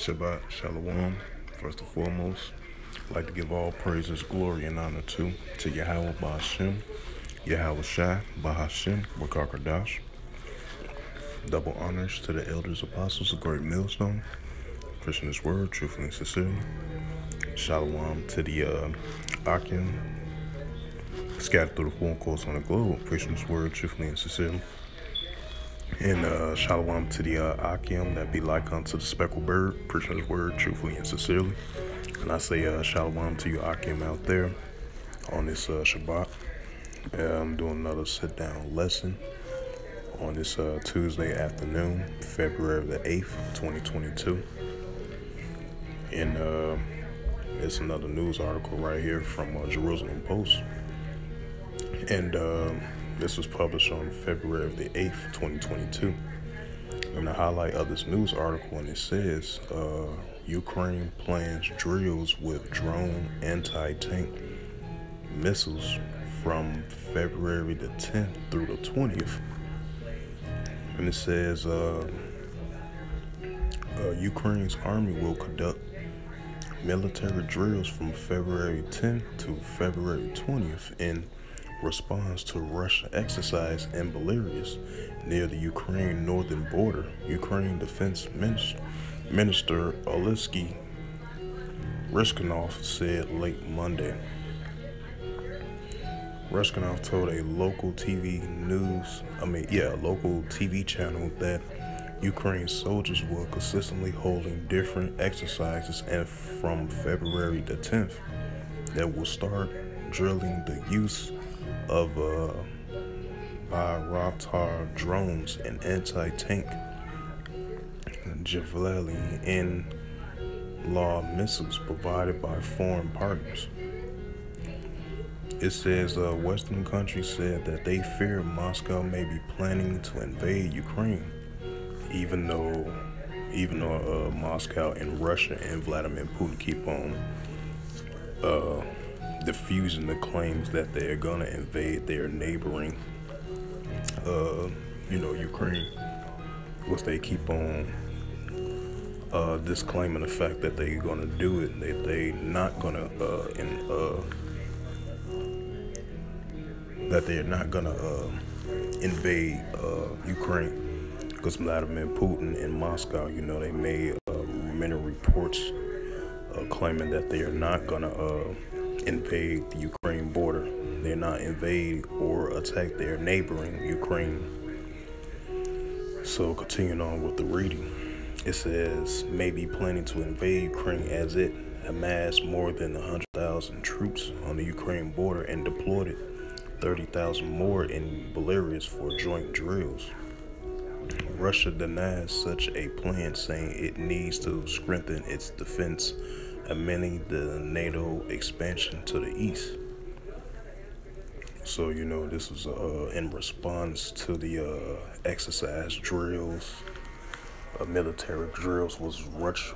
Shabbat Shalom. First and foremost, I'd like to give all praises, glory, and honor to Yahweh Ba'Hashem, Yahweh Shai, Ba'Hashem, Wakakadash. Double honors to the elders, apostles, a great millstone, Christian His word, truthfully and sincerely. Shalom to the Akim, scattered through the four courts on the globe, preaching His word, truthfully and sincerely. And shalom to the Akim that be like unto the speckled bird, preaching His word truthfully and sincerely. And I say shalom to you Akim out there on this Shabbat. I'm doing another sit-down lesson on this Tuesday afternoon, February the 8th, 2022. And it's another news article right here from Jerusalem Post. And this was published on February the 8th, 2022. And the highlight of this news article, and it says, Ukraine plans drills with drone anti-tank missiles from February the 10th through the 20th. And it says, Ukraine's army will conduct military drills from February 10th to February 20th in response to Russian exercise in Belarus near the Ukraine northern border. Ukraine Defense Minister Oleksiy Reznikov said late Monday. Reznikov told a local TV channel that Ukraine soldiers were consistently holding different exercises, and from February the 10th that will start drilling the use of Bayraktar drones and anti-tank Javelin law missiles provided by foreign partners. It says Western countries said that they fear Moscow may be planning to invade Ukraine, even though Moscow and Russia and Vladimir Putin keep on diffusing the claims that they're gonna invade their neighboring, Ukraine. Which they keep on disclaiming the fact that they're gonna do it. They're not gonna invade Ukraine, because Vladimir Putin and Moscow, they made many reports claiming that they are not gonna invade the Ukraine border. They're not invade or attack their neighboring Ukraine. So continuing on with the reading, it says maybe planning to invade Ukraine as it amassed more than 100,000 troops on the Ukraine border and deployed 30,000 more in Belarus for joint drills. Russia denies such a plan, saying it needs to strengthen its defense amending the NATO expansion to the east. So, this was in response to the exercise drills, military drills was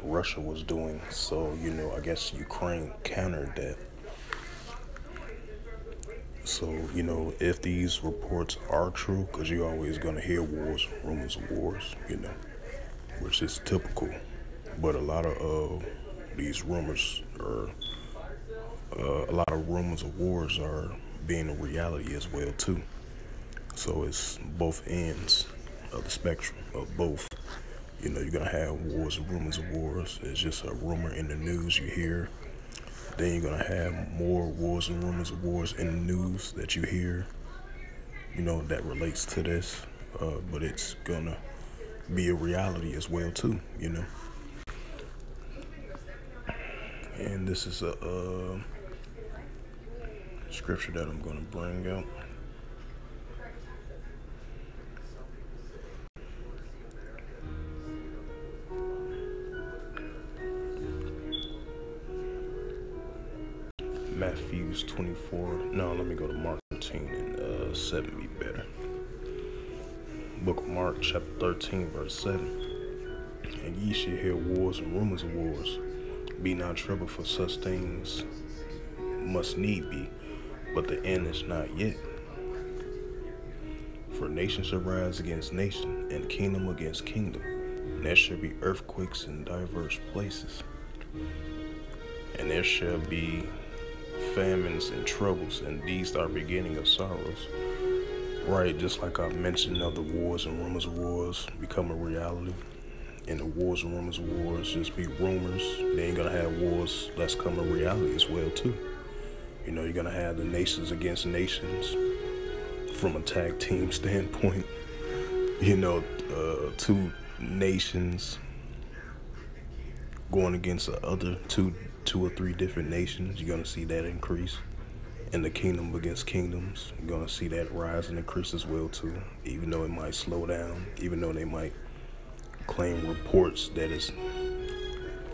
Russia was doing. So, I guess Ukraine countered that. So, if these reports are true, because you're always going to hear wars, rumors of wars, which is typical. But a lot of these rumors a lot of rumors of wars are being a reality as well too. So it's both ends of the spectrum of both. You're gonna have wars and rumors of wars. It's just a rumor in the news you hear. Then you're gonna have more wars and rumors of wars in the news that you hear, that relates to this. But it's gonna be a reality as well too, And this is a scripture that I'm going to bring out. Matthew's 24. No, let me go to Mark 13 and 7 be better. Book of Mark, chapter 13, verse 7. And ye shall hear wars and rumors of wars. Be not troubled, for such things must need be, but the end is not yet. For nation shall rise against nation, and kingdom against kingdom. and there shall be earthquakes in diverse places, and there shall be famines and troubles, and these are beginning of sorrows. Right, just like I mentioned, the wars and rumors of wars become a reality. And the wars and rumors of wars just be rumors. They ain't gonna have wars that's come a reality as well too. You're gonna have the nations against nations from a tag team standpoint. Two nations going against the other two or three different nations. You're gonna see that increase. And the kingdom against kingdoms, you're gonna see that rise and increase as well too. Even though it might slow down, even though they might claim reports that it's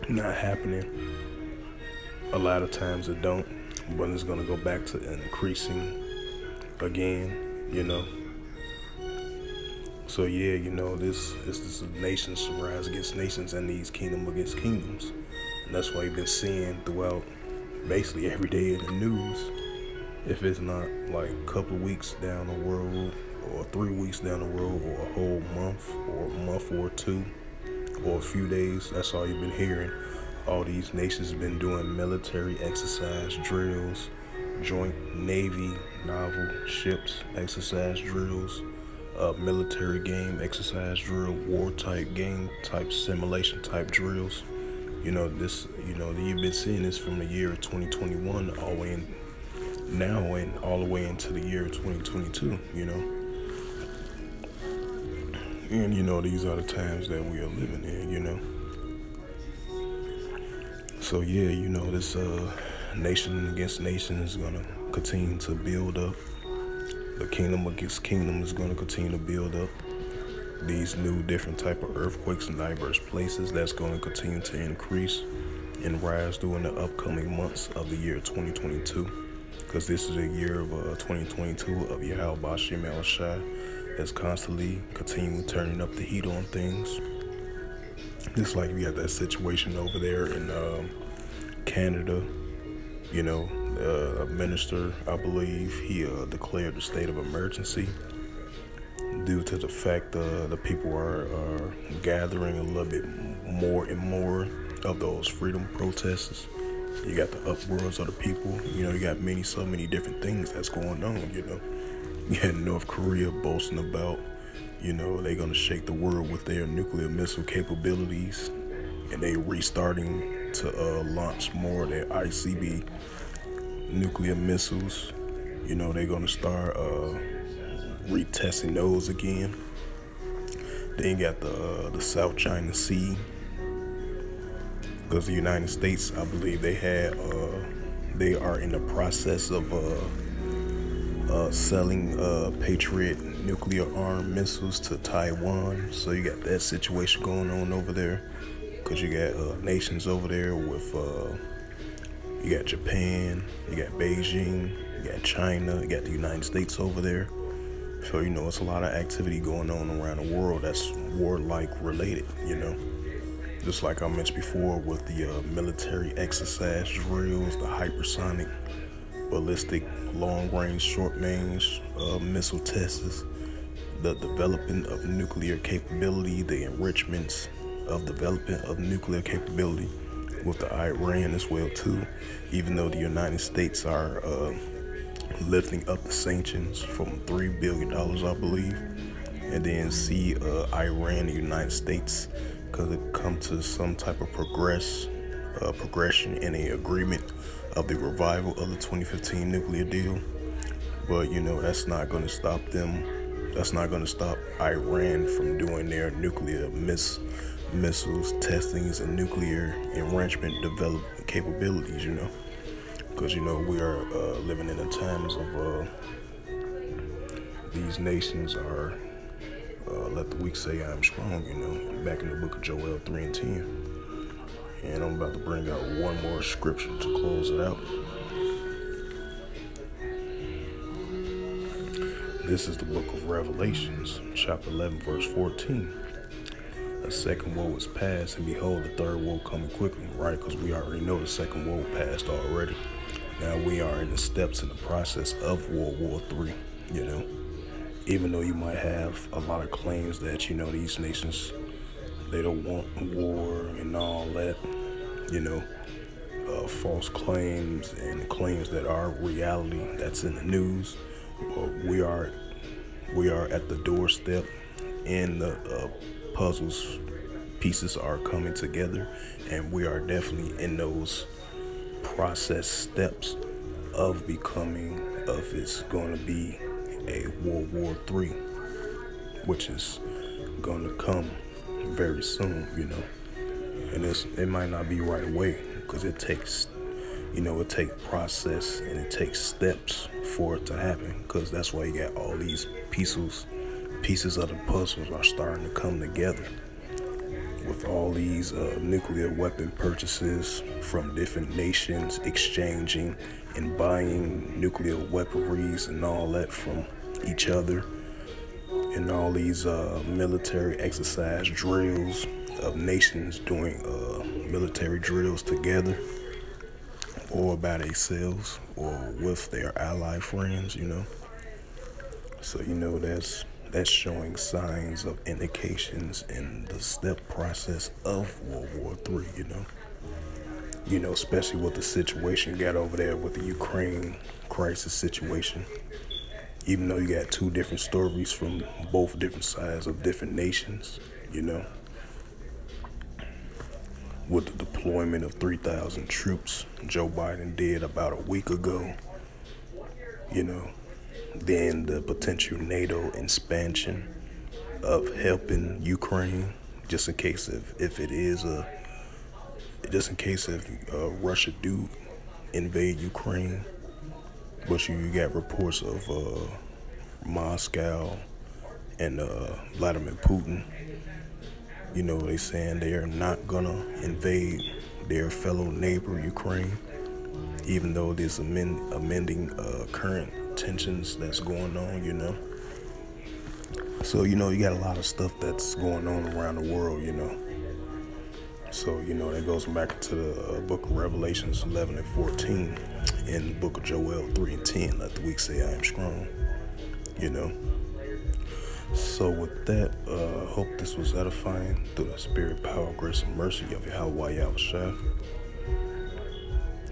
not happening, a lot of times it don't, but it's gonna go back to increasing again. So yeah, this is nations rise against nations and these kingdom against kingdoms, and that's why you've been seeing throughout basically every day in the news. If it's not like a couple of weeks down the road, or 3 weeks down the road, or a whole month, or a month or two, or a few days, that's all you've been hearing. All these nations have been doing military exercise drills, joint Navy, naval ships exercise drills, military game exercise drill, war type game type simulation type drills. You've been seeing this from the year 2021 all the way in now and all the way into the year 2022, and these are the times that we are living in, so yeah, this nation against nation is gonna continue to build up. The kingdom against kingdom is gonna continue to build up. These new different type of earthquakes in diverse places, that's gonna continue to increase and rise during the upcoming months of the year 2022. Because this is a year of 2022 of Yahweh Bashim El Shai that's constantly continuing turning up the heat on things. Just like we got that situation over there in Canada, a minister, I believe, he declared a state of emergency due to the fact the people are gathering a little bit more and more of those freedom protests. You got the upwards of the people. You got so many different things that's going on. You had North Korea boasting about, they're gonna shake the world with their nuclear missile capabilities, and they restarting to launch more of their ICB nuclear missiles. They're gonna start retesting those again. Then you got the South China Sea. Because the United States, I believe they are in the process of selling Patriot nuclear armed missiles to Taiwan. So you got that situation going on over there. Because you got nations over there with, you got Japan, you got Beijing, you got China, you got the United States over there. So, it's a lot of activity going on around the world that's warlike related, Just like I mentioned before with the military exercise drills, the hypersonic, ballistic, long-range, short-range missile tests, the development of nuclear capability, the enrichments of development of nuclear capability with the Iran as well too. Even though the United States are lifting up the sanctions from $3 billion, I believe, and then see Iran and the United States could come to some type of progression in an agreement of the revival of the 2015 nuclear deal. But that's not going to stop them. That's not going to stop Iran from doing their nuclear missiles testings and nuclear enrichment development capabilities. Because we are living in the times of these nations are let the weak say I am strong, back in the book of Joel 3:10. And I'm about to bring out one more scripture to close it out. This is the book of Revelations, chapter 11, verse 14. A second woe is past, and behold, the third woe coming quickly, right? Because we already know the second woe passed already. Now we are in the steps in the process of World War III, Even though you might have a lot of claims that, these nations They don't want war and all that, false claims and claims that are reality that's in the news. But we are at the doorstep, and the puzzles pieces are coming together, and we are definitely in those process steps of it's going to be a World War III, which is going to come very soon, and it might not be right away, because it takes process and it takes steps for it to happen, because that's why you got all these pieces of the puzzles are starting to come together, with all these nuclear weapon purchases from different nations exchanging and buying nuclear weaponries and all that from each other, and all these military exercise drills of nations doing military drills together or by themselves or with their ally friends, So, that's showing signs of indications in the step process of World War III, especially with the situation got over there with the Ukraine crisis situation. Even though you got two different stories from both different sides of different nations, with the deployment of 3,000 troops Joe Biden did about a week ago, then the potential NATO expansion of helping Ukraine, just in case if Russia do invade Ukraine. But you got reports of Moscow and Vladimir Putin, they saying they're not gonna invade their fellow neighbor Ukraine, even though there's amending current tensions that's going on, So, you got a lot of stuff that's going on around the world, So, that goes back into the book of Revelations 11 and 14, and the book of Joel 3 and 10, let the weak say I am strong, So with that, hope this was edifying through the spirit, power, grace, and mercy of Yahweh Yahushua.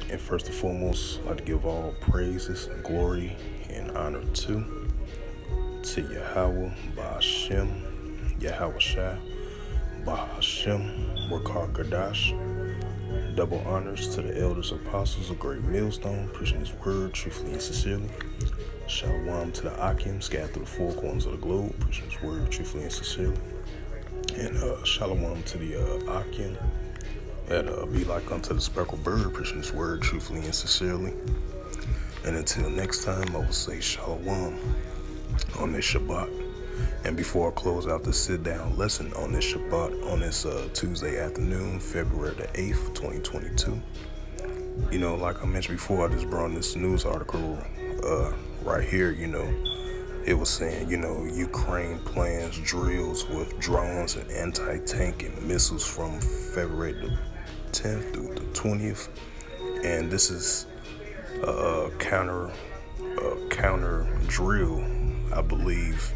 And first and foremost, I'd like to give all praises and glory and honor to Yahweh, Ba'ashem, Yahushua, Ba'ashem, Wakar Kadash. Double honors to the elders, apostles of Great Millstone, preaching his word truthfully and sincerely. Shalom to the Akim, scattered through the four corners of the globe, preaching his word truthfully and sincerely. And shalom to the Akim, that be like unto the speckled bird, preaching his word truthfully and sincerely. And until next time, I will say shalom on this Shabbat. And before I close out the sit-down lesson on this Shabbat, on this Tuesday afternoon, February the 8th, 2022, like I mentioned before, I just brought this news article right here, it was saying, Ukraine plans drills with drones and anti-tank and missiles from February the 10th through the 20th. And this is a counter drill, I believe,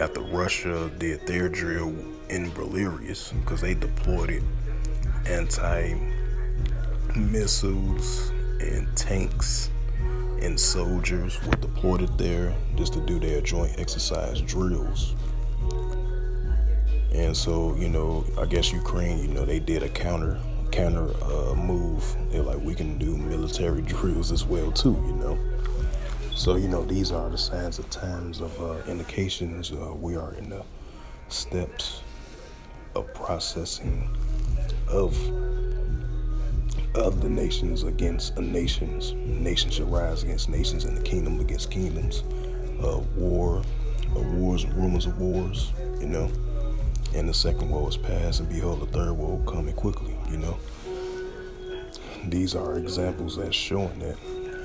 after Russia did their drill in Belarus, because they deployed anti-missiles and tanks, and soldiers were deployed there just to do their joint exercise drills. And so, I guess Ukraine, they did a counter move. They're like, we can do military drills as well too, So, these are the signs of times of indications. We are in the steps of processing of the nations against nations. Nations shall rise against nations, and the kingdom against kingdoms. Wars and rumors of wars, And the second woe is past, and behold, the third woe coming quickly, These are examples that's showing that.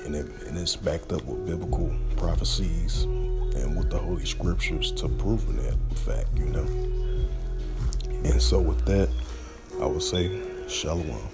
And it's backed up with biblical prophecies and with the Holy Scriptures to prove that fact, And so with that, I would say, Shalom.